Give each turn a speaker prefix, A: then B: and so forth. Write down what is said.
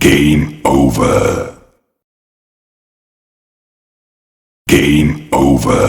A: Game over. Game over.